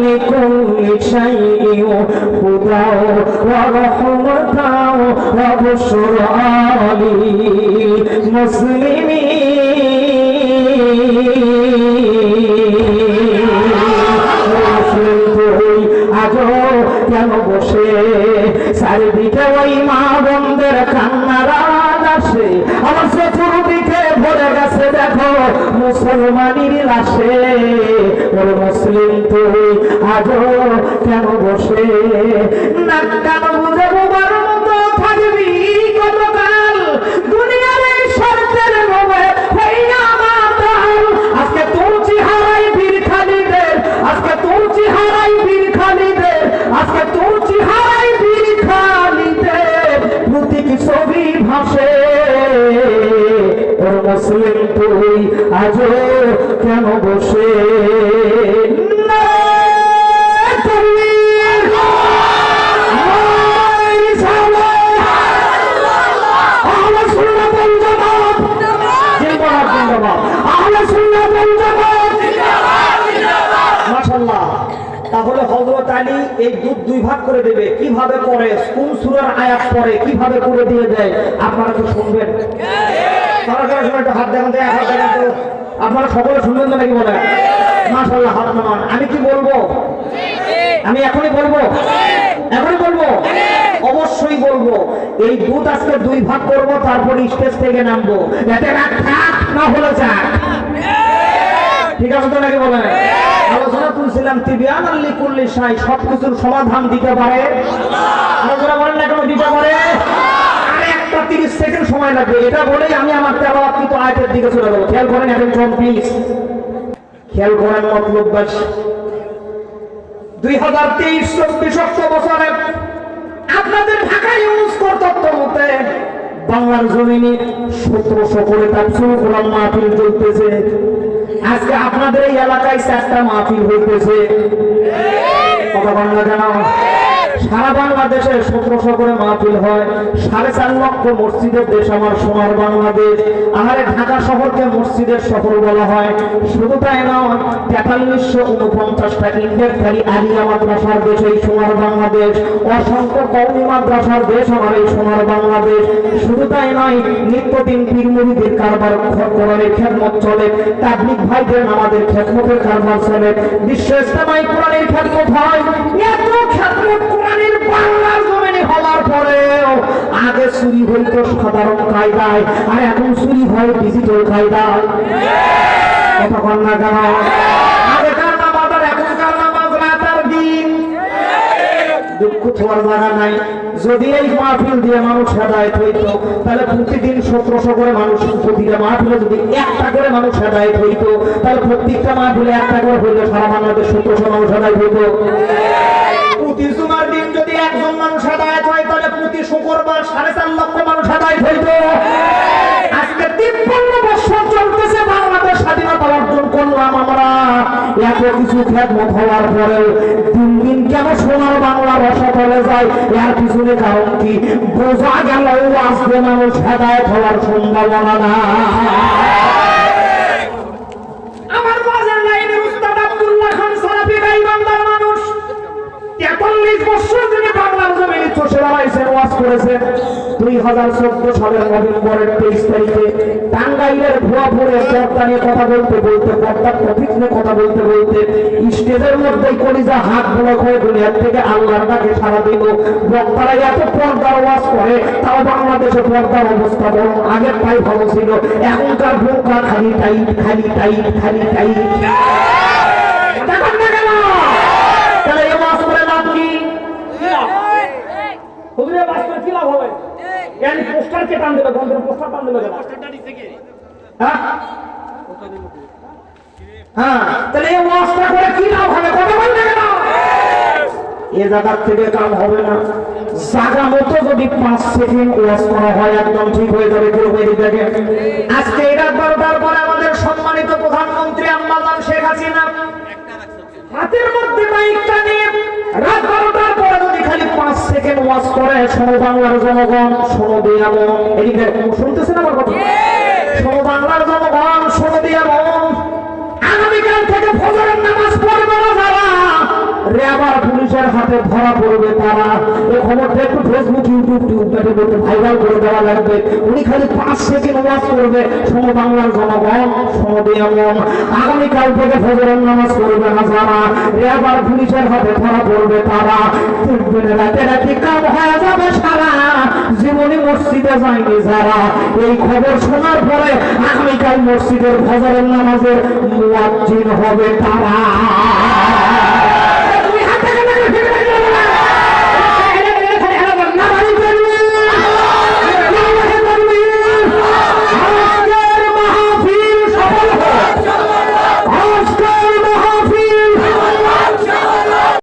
لكل شيء هدى ورحمة وبشرى للمسلمين আজও কেন বসে চারিদিকে ওই মা বোনদের কান্নার আওয়াজ আসে আমার চতুর্দিকে ভরে গেছে দেখো মুসলমানের লাশে ওর মুসলিম তুই আজও কেন বসে না কেন বুঝে বোবার মতো থাকবি কতকাল দুনিয়ার এই স্বার্থের লোভে হইয়া মাতাল আজকে তোর চেহারাই বীর খালিদের আজকে তোর চেহারাই বীর খালিদের আজকে তোর চেহারাই বীর খালিদের প্রতীক ছবি ভাসে ওর মুসলিম তুই আজও কেন বসে তাহলে হযরত আলী এই দুধ দুই ভাগ করে দেবে কিভাবে করে কোন সূরার আয়াত পড়ে কিভাবে করে দিয়ে দেয় আপনারা তো শুনবেন তারা যারা শুনে একটু হাত দেখান এক হাত দেখান তো আপনারা সকলে শুনবেন তো নাকি বলেন মাশাআল্লাহ হাত নামান আমি কি বলবো আমি এখনই বলবো অবশ্যই বলবো এই দুধ আজকে দুই ভাগ করবো তারপর স্টেজ থেকে নামবো এতে রাত থাক না হলো যাক ঠিক আছে তো নাকি বলেন আলোচনা তুলছিলাম তিবিয়ান লিকুল্লি শাই সবকিছুর সমাধান দিতে পারে আলোচনা বলেন না কেন দিতে পারে আর একটা 30 সেকেন্ড সময় লাগবে এটা বলেই আমি আমার তেলাওয়াতকৃত আয়াতের দিকে চলে যাব খেয়াল করেন এখন প্লিজ খেয়াল করেন মতলব বাস 2023-24 বছরে আপনাদের ঢাকা ইউজ কর্তব্য মতে বাংলার জমিনে 1700 করে তাফসীর কোরআন মাহফিল চলতেছে আজকে আপনাদের এই এলাকায় 4টা মাহফিল হইতেছে কথা বলেন না কেন সারা বাংলাদেশে 1700 করে মাহফিল হয় 4.5 লক্ষ মসজিদের দেশ আমার সোনার বাংলাদেশ আমাদের ঢাকা শহরকে মসজিদের শহর বলা হয় শুধু তাই নয় 4349টা ইন্ডেক্সধারী আলিয়া মাদ্রাসার দেশ এই সোনার বাংলাদেশ অসংখ্য কওমি মাদ্রাসার দেশ আমার এই সোনার বাংলাদেশ শুধু তাই নয় নিত্যদিন পীর মুরিদের কারবার কোরআনের খেদমত চলে তাবলীগ ভাইদের আমাদের খেদমতের কারবার চলে বিশ্ব ইসলামী কোরআনের খেদমত হয় এত খেদমত কোরআনের বাংলার জমিনে হওয়ার পরেও আগে চুরি হইতো সাধারণ কায়দায় আর এখন চুরি হয় ডিজিটাল কায়দায় কথা বল না কেন আগেকার নামাজ আর এখনকার নামাজ রাত আর দিন দুঃখ ছোঁয়ার জায়গা নাই যদি এই মাহফিল দিয়ে মানুষ হেদায়েত হইতো তাহলে প্রতিদিন 1700 করে মানুষ প্রতিটা মাহফিলে যদি একটা করে মানুষ হেদায়েত হইতো তাহলে প্রত্যেকটা মাহফিলে একটা করে হইলে সারা বাংলাদেশ 1700 মানুষ হেদায়েত হইতো প্রতি জুমার দিন যদি একজন মানুষ হেদায়েত হয় তাহলে প্রতি শুক্রবার 4.5 লক্ষ মানুষ হেদায়েত হইতো আজকে 53 বছর চলতেছে বাংলাদেশ স্বাধীনতা অর্জন করলাম আমরা এত কিছু খেদমত হওয়ার পরেও দিন দিন কেন সোনার বাংলা রসাতলে যায় এর পিছনে কারণ কি বোঝা গেল আজকে মানুষ হেদায়েত হওয়ার সম্ভাবনা না আমার বাজার লাইনের উস্তাদ আব্দুল্লাহ খান সালাফি গাইবান্ধার মানুষ 43 বছর ধরে বাংলার জমিনে চষে বেড়াইছেন ওয়াজ করেছেন 2014 সালের নভেম্বরের 23 তারিখে টাঙ্গাইলের ভুয়াপুরের পর্দা নিয়ে কথা বলতে পর্দার টপিক নিয়ে কথা বলতে স্টেজের মধ্যে কলিজা হাত ব্লক হয়ে দুনিয়ার থেকে আল্লাহর ডাকে সাড়া দিল বক্তারা এত পর্দার ওয়াজ করে তাও বাংলাদেশে পর্দার অবস্থা বরং আগের টাই ভালো ছিল এখনকার ভূমিকা খালি টাইট তাহলে এই ওয়াজ করে লাভ কি হুজুরে ওয়াজ করে কি লাভ হবে यानी पोस्टर के टान देगा बंदर पोस्टर टान देगा पोस्टर निचे के हां हां তাহলে এই ওয়াজটা করে কি লাভ হবে কথা বলতে না এই জায়গা থেকে কাম হবে না জায়গা মতো যদি 5 সেকেন্ড ওয়াজ করা হয় একদম ঠিক হয়ে যাবে পুরো বেরি দেখে আজকে রাত 12টার পরে আমাদের সম্মানিত প্রধানমন্ত্রী আম্মাজান শেখ হাসিনা হাতের মধ্যে মাইকটা নিয়ে রাত 12টার পরে যদি খালি 5 সেকেন্ড ওয়াজ করে শোনো বাংলার জনগণ শোনো দিয়া মন এদিকে শুনতেছেন আমার কথা শোনো বাংলার জনগণ শোনো দিয়া মন আগামীকাল থেকে ফজরের নামাজ পড়বে না যারা র্যাব আর পুলিশের হাতে ধরা পড়বে তারা। এই খবরটা একটু ফেসবুক ইউটিউবে ভাইরাল করে দেওয়া লাগবে। উনি খালি 5 সেকেন্ড ওয়াজ করবে, শোনো বাংলার জনগণ, শোনো এমন আগামীকাল থেকে ফজরের নামাজ পড়বে না যারা, র্যাব আর পুলিশের হাতে ধরা পড়বে তারা। দেখবেন রাতে রাতে কাম হয়ে যাবে সারা, জীবনে মসজিদে যায়নি যারা। এই খবর শোনার পরে আগামীকাল মসজিদের ফজরের নামাজের মুয়াজ্জিন হবে তারা।